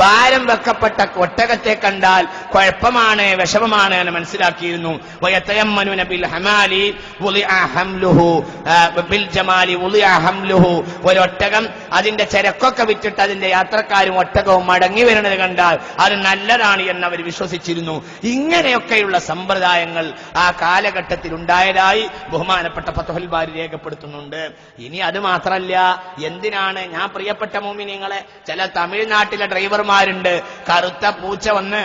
ഭാരം വെക്കപ്പെട്ട ഒട്ടകത്തെ കണ്ടാൽ കുഴപ്പമാണ്, വിഷമമാണ് എന്ന് മനസ്സിലാക്കിയിരുന്നു. ഒരൊട്ടകം അതിന്റെ ചരക്കൊക്കെ വിറ്റിട്ട് അതിന്റെ യാത്രക്കാരും ഒട്ടകവും മടങ്ങി വരുന്നത് കണ്ടാൽ അത് നല്ലതാണ് എന്ന് അവർ വിശ്വസിച്ചിരുന്നു. ഇങ്ങനെയൊക്കെയുള്ള സമ്പ്രദായങ്ങൾ ആ കാലഘട്ടത്തിൽ ഉണ്ടായതായി ബഹുമാനപ്പെട്ട ഫത്ഹുൽ ബാരി രേഖപ്പെടുത്തുന്നുണ്ട്. ഇനി അത് മാത്രമല്ല, എന്തിനാണ് ഞാൻ പ്രിയപ്പെട്ട മുഅ്മിനീങ്ങളെ, ചില തമിഴ്നാട്ടിലെ ഡ്രൈവർമാരുണ്ട്, കറുത്ത പൂച്ച വന്ന്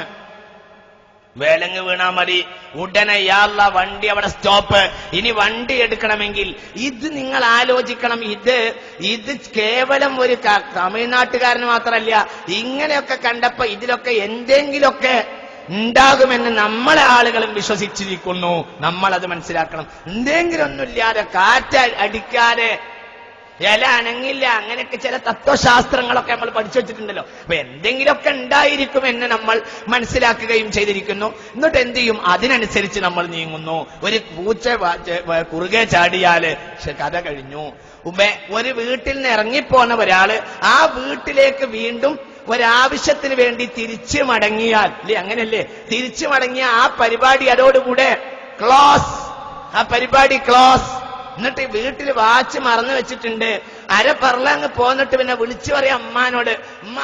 വേലങ്ങ് വീണാ മതി, ഉടനെ യാള്ള വണ്ടി അവിടെ സ്റ്റോപ്പ്. ഇനി വണ്ടി എടുക്കണമെങ്കിൽ ഇത് നിങ്ങൾ ആലോചിക്കണം, ഇത് കേവലം ഒരു തമിഴ്നാട്ടുകാരന് മാത്രമല്ല, ഇങ്ങനെയൊക്കെ കണ്ടപ്പോ ഇതിലൊക്കെ എന്തെങ്കിലുമൊക്കെ ഉണ്ടാകുമെന്ന് നമ്മളെ ആളുകളും വിശ്വസിച്ചിരിക്കുന്നു. നമ്മളത് മനസ്സിലാക്കണം. എന്തെങ്കിലും ഒന്നുമില്ലാതെ കാറ്റ് അടിക്കാതെ ഇല അനങ്ങില്ല, അങ്ങനെയൊക്കെ ചില തത്വശാസ്ത്രങ്ങളൊക്കെ നമ്മൾ പഠിച്ചു വെച്ചിട്ടുണ്ടല്ലോ. അപ്പൊ എന്തെങ്കിലുമൊക്കെ ഉണ്ടായിരിക്കുമെന്ന് നമ്മൾ മനസ്സിലാക്കുകയും ചെയ്തിരിക്കുന്നു. എന്നിട്ട് എന്ത് ചെയ്യും, അതിനനുസരിച്ച് നമ്മൾ നീങ്ങുന്നു. ഒരു പൂച്ച കുറുകെ ചാടിയാല് കഥ കഴിഞ്ഞു. ഒരു വീട്ടിൽ നിന്ന് ഇറങ്ങിപ്പോന്ന ഒരാള് ആ വീട്ടിലേക്ക് വീണ്ടും ഒരാവശ്യത്തിന് വേണ്ടി തിരിച്ചു മടങ്ങിയാൽ, അല്ലേ, അങ്ങനെയല്ലേ, തിരിച്ചു മടങ്ങിയ ആ പരിപാടി അതോടുകൂടെ ക്ലോസ്, ആ പരിപാടി ക്ലോസ്. എന്നിട്ട് വീട്ടിൽ വാച്ച് മറന്നു വെച്ചിട്ടുണ്ട്, അരപ്പറലങ്ങ് പോന്നിട്ട് പിന്നെ വിളിച്ചു പറയാം അമ്മാനോട്, ഉമ്മ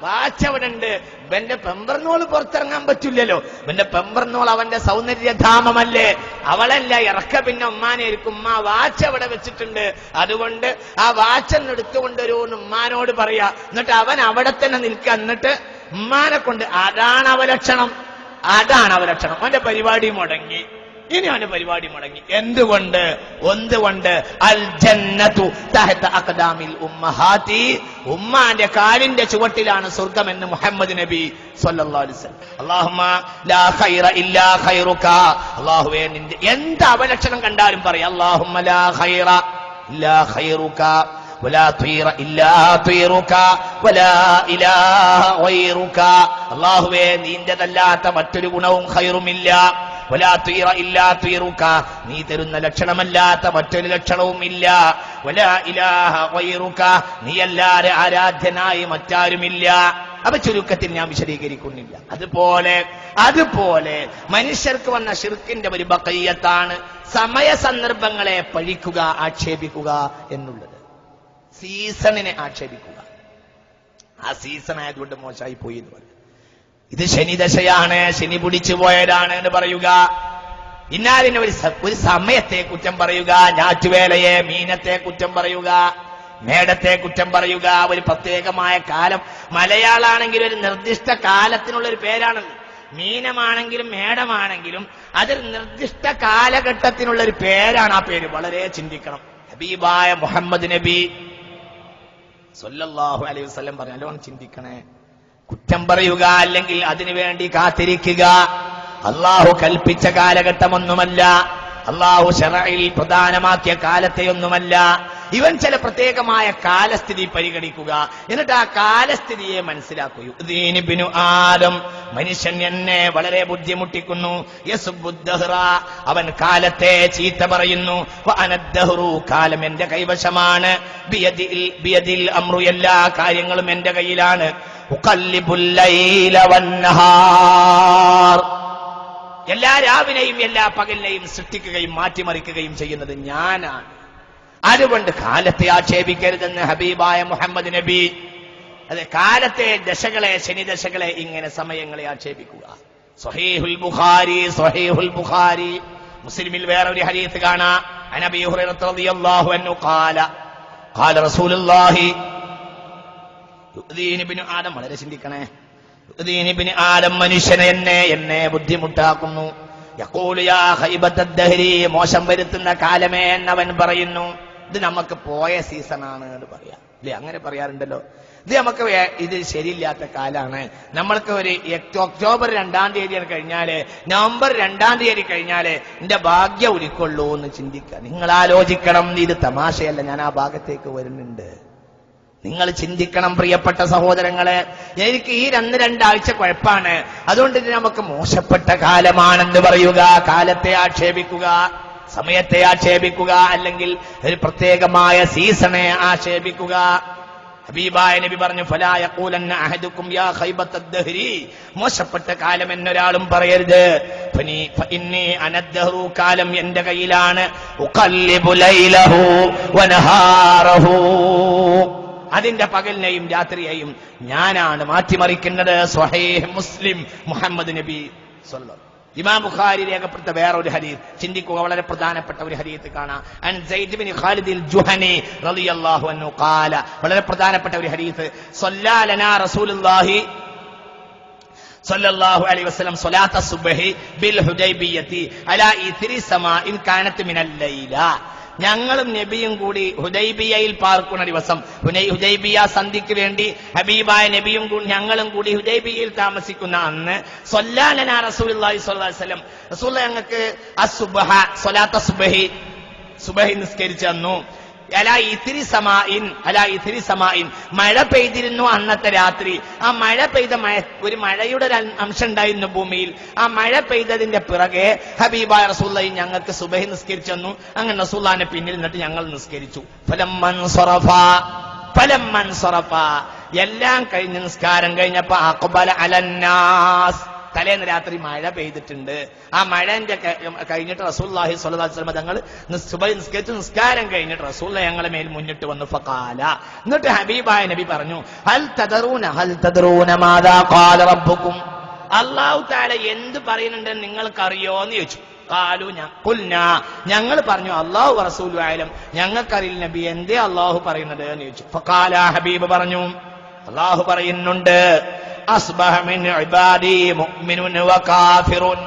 വാച്ച് അവിടെ ഉണ്ട്. ഇവന്റെ പെമ്പർനോള് പുറത്തിറങ്ങാൻ പറ്റില്ലല്ലോ, ഇവന്റെ പെമ്പർനോൾ അവന്റെ സൗന്ദര്യധാമമല്ലേ, അവളല്ല ഇറക്ക, പിന്നെ ഉമ്മാനായിരിക്കും. ഉമ്മ വാച്ച് അവിടെ വെച്ചിട്ടുണ്ട്, അതുകൊണ്ട് ആ വാച്ചെന്ന് എടുത്തുകൊണ്ടൊരു ഉമ്മാനോട് പറയാ. എന്നിട്ട് അവൻ അവിടെ തന്നെ നിൽക്കുക. എന്നിട്ട് ഉമ്മാനെ കൊണ്ട്, അതാണ് അവലക്ഷണം, അതാണ് അവലക്ഷണം. അവന്റെ പരിപാടി മുടങ്ങി. ഇനി അവന്റെ പരിപാടി മുടങ്ങി. എന്തുകൊണ്ട്? അൽ ജന്നതു തഹത അഖദാമിൽ ഉമ്മഹാതി, ഉമ്മാന്റെ കാലിന്റെ ചുവട്ടിലാണ് സ്വർഗ്ഗമെന്ന് മുഹമ്മദ് നബി സ്വല്ലല്ലാഹു അലൈഹി വസല്ലം. അല്ലാഹുമ്മ ലാ ഖൈറ ഇല്ലാ ഖൈറുക, അല്ലാഹുവേ നിന്റെ എന്ത് അവലക്ഷണം കണ്ടാലും പറയാം, അല്ലാഹുമ്മ ലാ ഖൈറ ഇല്ലാ ഖൈറുക വലാ ത്വീറ ഇല്ലാ ത്വീറുക വലാ ഇലാഹ ഗൈറുക. അല്ലാഹുവേ നിന്റേതല്ലാത്ത മറ്റൊരു ഗുണവും ഖൈറുമില്ല, വലാ ത്വീറ ഇല്ലാ ത്വീറുക, നീ തരുന്ന ലക്ഷണമല്ലാത്ത മറ്റൊരു ലക്ഷണവും ഇല്ല, വലാ ഇലാഹ ഗൈറുക, നീയല്ലാതെ ആരാധ്യനായി മറ്റാരുമില്ല. അപ്പൊ ചുരുക്കത്തിൽ ഞാൻ വിശദീകരിക്കുന്നില്ല. അതുപോലെ മനുഷ്യർക്ക് വന്ന ശിർക്കിന്റെ ഒരു ബഖയ്യത്താണ് സമയ സന്ദർഭങ്ങളെ പഴിക്കുക, ആക്ഷേപിക്കുക എന്നുള്ളത്. സീസണിനെ ആക്ഷേപിക്കുക, ആ സീസൺ ആയതുകൊണ്ട് മോശമായി പോയി എന്ന് പറയും. ഇത് ശനിദശയാണ്, ശനി പിടിച്ചു പോയതാണ് എന്ന് പറയുക. ഇന്നാലിന് ഒരു സമയത്തെ കുറ്റം പറയുക, ഞാറ്റുവേലയെ, മീനത്തെ കുറ്റം പറയുക, മേടത്തെ കുറ്റം പറയുക, ഒരു പ്രത്യേകമായ കാലം. മലയാളാണെങ്കിൽ ഒരു നിർദ്ദിഷ്ട കാലത്തിനുള്ളൊരു പേരാണല്ലോ. മീനമാണെങ്കിലും മേടമാണെങ്കിലും അതൊരു നിർദ്ദിഷ്ട കാലഘട്ടത്തിനുള്ളൊരു പേരാണ്. ആ പേര് വളരെ ചിന്തിക്കണം. ഹബീബായ മുഹമ്മദ് നബി സ്വല്ലല്ലാഹു അലൈഹി വസല്ലം പറഞ്ഞു, നല്ലോണം ചിന്തിക്കണേ. കുറ്റം പറയുക അല്ലെങ്കിൽ അതിനുവേണ്ടി കാത്തിരിക്കുക അള്ളാഹു കൽപ്പിച്ച കാലഘട്ടമൊന്നുമല്ല, അള്ളാഹു ശറഇൽ പ്രധാനമാക്കിയ കാലത്തെയൊന്നുമല്ല. ഇവൻ ചില പ്രത്യേകമായ കാലസ്ഥിതി പരിഗണിക്കുക, എന്നിട്ട് ആ കാലസ്ഥിതിയെ മനസ്സിലാക്കൂ. ഇബ്നു ആദം, മനുഷ്യൻ എന്നെ വളരെ ബുദ്ധിമുട്ടിക്കുന്നു. യസുബ്ബുദ്ദഹ്റ, അവൻ കാലത്തെ ചീത്ത പറയുന്നു. വഅനദ്ദഹ്റു, കാലം എന്റെ കൈവശമാണ്. ബിയദിൽ അംറു, എല്ലാ കാര്യങ്ങളും എന്റെ കയ്യിലാണ്. ഉഖല്ലിബുൽ ലൈല വന്നഹാർ, എല്ലാ രാവിനെയും എല്ലാ പകലിനെയും സൃഷ്ടിക്കുകയും മാറ്റിമറിക്കുകയും ചെയ്യുന്നത് ഞാനാണ്. അതുകൊണ്ട് കാലത്തെ ആക്ഷേപിക്കരുതെന്ന് ഹബീബായ മുഹമ്മദ് നബി. അതെ, കാലത്തെ ദശകളെ, ശനിദശകളെ, ഇങ്ങനെ സമയങ്ങളെ ആക്ഷേപിക്കുക. സ്വഹീഹുൽ ബുഖാരി മുസ്ലിമിൽ വേറൊരു ഹദീസ് കാണാം. അൻ അബീ ഹുറൈറ റളിയല്ലാഹു അൻഹു ഖാല റസൂലുള്ളാഹി യുദീനി ഇബ്നു ആദം, വളരെ ചിന്തിക്കണേ. യുദീനി ഇബ്നു ആദം, മനുഷ്യനെ എന്നെ ബുദ്ധിമുട്ടാക്കുന്നു. യഖൂലു യാ ഖൈബത്തദ് ദഹ്രി, മോശം വരുത്തുന്ന കാലമേ എന്നവൻ പറയുന്നു. ഇത് നമുക്ക് പോയ സീസണാണ് എന്ന് പറയാം, അല്ലേ? അങ്ങനെ പറയാറുണ്ടല്ലോ. ഇത് നമുക്ക് ഇത് ശരിയില്ലാത്ത കാലാണ്. നമ്മൾക്ക് ഒരു ഒക്ടോബർ 2-ാം തീയതി കഴിഞ്ഞാല്, നവംബർ 2-ാം തീയതി കഴിഞ്ഞാല് എന്റെ ഭാഗ്യം ഉരുക്കൊള്ളൂ എന്ന് ചിന്തിക്കുക. നിങ്ങൾ ആലോചിക്കണം, ഇത് തമാശയല്ല, ഞാൻ ആ ഭാഗത്തേക്ക് വരുന്നുണ്ട്. നിങ്ങൾ ചിന്തിക്കണം പ്രിയപ്പെട്ട സഹോദരങ്ങളെ. എനിക്ക് ഈ 2 ആഴ്ച കുഴപ്പമാണ്, അതുകൊണ്ട് ഇത് നമുക്ക് മോശപ്പെട്ട കാലമാണെന്ന് പറയുക, കാലത്തെ ആക്ഷേപിക്കുക. സമയത്തെ ആക്ഷേപിക്കുക, അല്ലെങ്കിൽ ഒരു പ്രത്യേകമായ സീസണെ ആക്ഷേപിക്കുക. ഹബീബായ നബി പറഞ്ഞു, ഫലാ യഖൂലന്ന അഹദുക്കും യാ ഖൈബത്തദ് ദഹ്രി, മോശപ്പെട്ട കാലം എന്നൊരാളും പറയരുത്. ഫഇന്നി അനദ്ദഹ്റു, കാലം എന്റെ കയ്യിലാണ്. ഉഖല്ലിബു ലൈലഹു വനഹാറഹു, അതിന്റെ പകലിനെയും രാത്രിയെയും ഞാനാണ് മാറ്റിമറിക്കുന്നത്. സ്വഹീഹ് മുസ്ലിം, മുഹമ്മദ് നബി സ്വല്ലല്ലാഹു. ഇമാം ബുഖാരി രേഖപ്പെടുത്ത വേറൊരു ഹദീസ് ചിന്തിക്കുക, വളരെ പ്രധാനപ്പെട്ട ഒരു ഹദീസ് കാണാം. അൻ സയ്യിദ് ബിൻ ഖാലിദ് അൽ ജുഹനി റളിയല്ലാഹു അൻഹു ഖാല, വളരെ പ്രധാനപ്പെട്ട ഒരു ഹദീസ്. സല്ലല്ലാ ലനാ റസൂലുള്ളാഹി സല്ലല്ലാഹു അലൈഹി വസല്ലം സ്വലാത്ത സുബ്ഹി ബിൽ ഹുദൈബിയ്യത്തി അലാ ഇത്രി സമാഇൻ കാനത് മിനൽ ലൈല. ഞങ്ങളും നബിയും കൂടി ഹുദൈബിയയിൽ പാർക്കുന്ന ദിവസം, ഹുദൈബിയ സന്ധിക്ക് വേണ്ടി ഹബീബായ നബിയും ഞങ്ങളും കൂടി ഹുദൈബിയയിൽ താമസിക്കുന്ന അന്ന്, സ്വല്ലല്ലാഹു റസൂലുള്ളാഹി സ്വല്ലല്ലാഹു അലൈഹി വസല്ലം, റസൂൽ ഞങ്ങൾക്ക് അസ്സുബ്ഹ, സ്വലാത്ത സുബ്ഹി നിസ്കരിച്ചു തന്നു. അലാ ഇത്രി സമാഇൻ, മഴ പെയ്തിരുന്നു അന്നത്തെ രാത്രി. ആ മഴ പെയ്ത ഒരു മഴയുടെ ഒരു അംശം ഉണ്ടായിരുന്നു ഭൂമിയിൽ. ആ മഴ പെയ്തതിന്റെ പിറകെ ഹബീബായ റസൂലുള്ളാഹി ഞങ്ങൾക്ക് സുബ്ഹി നിസ്കരിച്ചു തന്നു. അങ്ങനെ റസൂലുള്ളാഹിന്റെ പിന്നിൽ നിന്നിട്ട് ഞങ്ങൾ നിസ്കരിച്ചു. ഫലമ്മൻ സറഫ, എല്ലാം കഴിഞ്ഞ് നിസ്കാരം കഴിഞ്ഞപ്പോ അഖ്ബല അലന്നാസ്, തലേന്ന് രാത്രി മഴ പെയ്തിട്ടുണ്ട്. ആ മഴന്റെ കഴിഞ്ഞിട്ട് റസൂലുള്ളാഹി സ്വല്ലല്ലാഹു അലൈഹി വസല്ലം തങ്ങൾ സുബ്ഹി നിസ്കരിച്ചു. നിസ്കാരം കഴിഞ്ഞിട്ട് റസൂലുള്ളാഹി ഞങ്ങളെ മേൽ മുന്നിട്ട് വന്നു. ഫഖാല, എന്നിട്ട് ഹബീബായ നബി പറഞ്ഞു, ഹൽ തദറൂന മാദാ ഖാല റബ്ബുക്കും, അല്ലാഹു തആല എന്ത് പറയുന്നുണ്ടെന്ന് നിങ്ങൾക്കറിയോ എന്ന് ചോദിച്ചു. ഖാലു ഖുൽനാ, ഞങ്ങൾ പറഞ്ഞു അല്ലാഹു വറസൂലുഹു അലം, ഞങ്ങൾക്കറിയില്ല നബി, എന്തേ അല്ലാഹു പറയുന്നത് എന്ന് ചോദിച്ചു. ഫഖാല, ഹബീബ് പറഞ്ഞു, അല്ലാഹു പറയുന്നുണ്ട്, അസ്ബഹ മിൻ ഇബാദി മുഅ്മിനുൻ വ കാഫിറുൻ,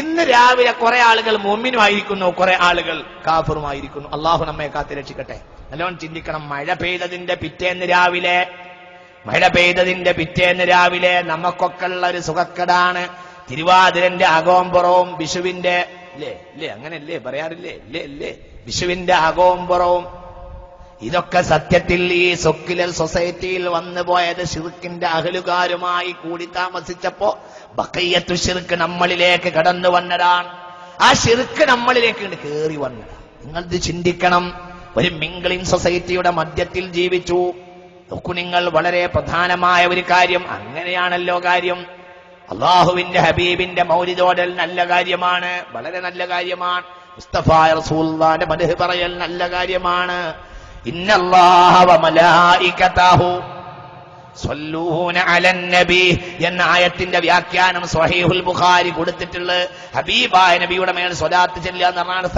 ഇന്ന് രാവിലെ കുറെ ആളുകൾ മുഅ്മിനുമായിരിക്കുന്നു, കുറെ ആളുകൾ കാഫിറുമായിരിക്കുന്നു. അള്ളാഹു നമ്മെ കാത്ത് രക്ഷിക്കട്ടെ. നല്ലോണം ചിന്തിക്കണം. മഴ പെയ്തതിന്റെ പിറ്റേന്ന് രാവിലെ നമുക്കൊക്കെ ഉള്ള ഒരു സുഖക്കടാണ്. തിരുവാതിരന്റെ അകോമ്പുറവും വിഷുവിന്റെ അങ്ങനെയല്ലേ പറയാറില്ലേ? വിഷുവിന്റെ അകോമ്പുറവും ഇതൊക്കെ സത്യത്തിൽ ഈ സെക്യുലർ സൊസൈറ്റിയിൽ വന്നു പോയത് ശിർക്കിന്റെ അഹലുകാരുമായി കൂടി താമസിച്ചപ്പോ ബഖയ്യത്തു ശിർക്ക് നമ്മളിലേക്ക് കടന്നു വന്നതാണ്. ആ ശിർക്ക് നമ്മളിലേക്ക് കയറി വന്നതാണ്. നിങ്ങളിത് ചിന്തിക്കണം. ഒരു മിംഗ്ലിംഗ് സൊസൈറ്റിയുടെ മധ്യത്തിൽ ജീവിച്ചു. നോക്കൂ നിങ്ങൾ, വളരെ പ്രധാനമായ ഒരു കാര്യം. അങ്ങനെയാണല്ലോ കാര്യം. അള്ളാഹുവിന്റെ ഹബീബിന്റെ മൗലിദോടൽ നല്ല കാര്യമാണ്, വളരെ നല്ല കാര്യമാണ്. മുസ്തഫ റസൂലുള്ളാഹിന്റെ മദ്ഹ് പറയൽ നല്ല കാര്യമാണ്. ഇന്നല്ലാഹ വ മലായികതഹു സ്വല്ലൂന അലൻ നബി എന്ന ആയത്തിന്റെ വ്യാഖ്യാനം സ്വഹീഹുൽ ബുഖാരി കൊടുത്തിട്ടുള്ളത് ഹബീബായ നബിയുടെ മേൽ സ്വലാത്ത് ചൊല്ലുക എന്ന് പറഞ്ഞാൽ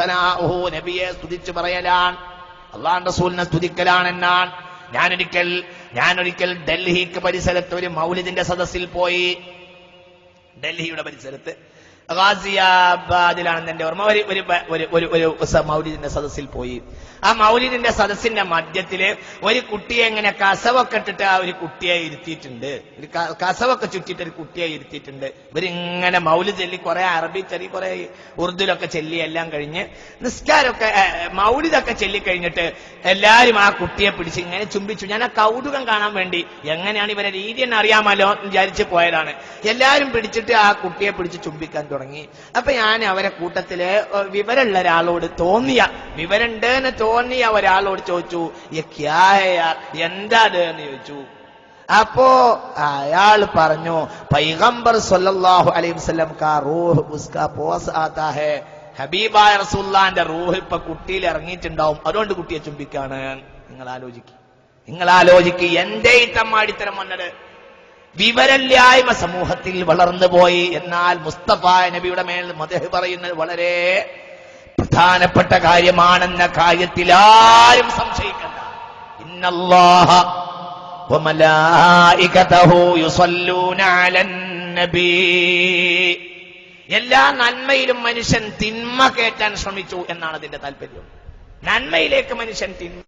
സനാഉഹു, നബിയെ സ്തുതിച്ചു പറയലാണ്, അല്ലാഹുവിന്റെ റസൂലിനെ സ്തുതിക്കലാണെന്നാണ്. ഞാനൊരിക്കൽ ഡൽഹിക്ക് പരിസരത്ത് ഒരു മൗലിദിന്റെ സദസ്സിൽ പോയി. ഡൽഹിയുടെ പരിസരത്ത് ഗാസിയാബാദിലാണെന്ന് എന്റെ ഓർമ്മ. ഒരു മൗലിദിന്റെ സദസ്സിൽ പോയി. ആ മൗലിദിന്റെ സദസ്സിന്റെ മധ്യത്തില് ഒരു കുട്ടിയെ ഇങ്ങനെ കസവൊക്കെ ഇട്ടിട്ട് ആ ഒരു കുട്ടിയെ ഇരുത്തിയിട്ടുണ്ട്. ഒരു കസവൊക്കെ ചുറ്റിട്ട് ഒരു കുട്ടിയെ ഇരുത്തിയിട്ടുണ്ട്. ഇവരിങ്ങനെ മൗലിദ് ചൊല്ലി, കുറെ അറബി ചൊല്ലി, കുറെ ഉറുദുലൊക്കെ ചൊല്ലി എല്ലാം കഴിഞ്ഞ് നിസ്കാരമൊക്കെ മൗലിദൊക്കെ ചൊല്ലിക്കഴിഞ്ഞിട്ട് എല്ലാരും ആ കുട്ടിയെ പിടിച്ച് ഇങ്ങനെ ചുംബിച്ചു. ഞാൻ ആ കൗതുകം കാണാൻ വേണ്ടി, എങ്ങനെയാണ് ഇവരെ രീതി എന്ന് അറിയാമല്ലോ വിചാരിച്ച് പോയതാണ്. എല്ലാരും പിടിച്ചിട്ട് ആ കുട്ടിയെ പിടിച്ച് ചുംബിക്കാൻ തുടങ്ങി. അപ്പൊ ഞാൻ അവരെ കൂട്ടത്തില് വിവരമുള്ള ഒരാളോട് വിവരമുണ്ടെന്ന് തോന്നിയ ഒരാളോട് ചോദിച്ചു, എന്താ എന്ന് ചോദിച്ചു. അപ്പോ അയാൾ പറഞ്ഞു, പൈഗംബർ സല്ലല്ലാഹു അലൈഹി വസല്ലം കാ റൂഹ് ഉസ്കാ പോസ് ആതാ ഹൈ, ഹബീബായ റസൂലുള്ളാഹിന്റെ റൂഹ് ഇപ്പൊ കുട്ടിയിൽ ഇറങ്ങിയിട്ടുണ്ടാവും, അതുകൊണ്ട് കുട്ടിയെ ചുംബിക്കാണ്. നിങ്ങൾ ആലോചിക്ക് എന്തേ ഈ തമ്മാടിത്തരം വന്നത്? വിവരല്ലായ്മ സമൂഹത്തിൽ വളർന്നു പോയി. എന്നാൽ മുസ്തഫ നബിയുടെ മേൽ മദ്ഹ് പറയുന്നത് വളരെ പ്രധാനപ്പെട്ട കാര്യമാണെന്ന കാര്യത്തിൽ ആരും സംശയിക്കണ്ട. ഇന്നല്ലാഹ വ മലായികതഹു യുസല്ലൂന അലൻ നബി. എല്ലാ നന്മയിലും മനുഷ്യൻ തിന്മ കയറ്റാൻ ശ്രമിച്ചു എന്നാണ് അതിന്റെ താല്പര്യം. നന്മയിലേക്ക് മനുഷ്യൻ തിന്മ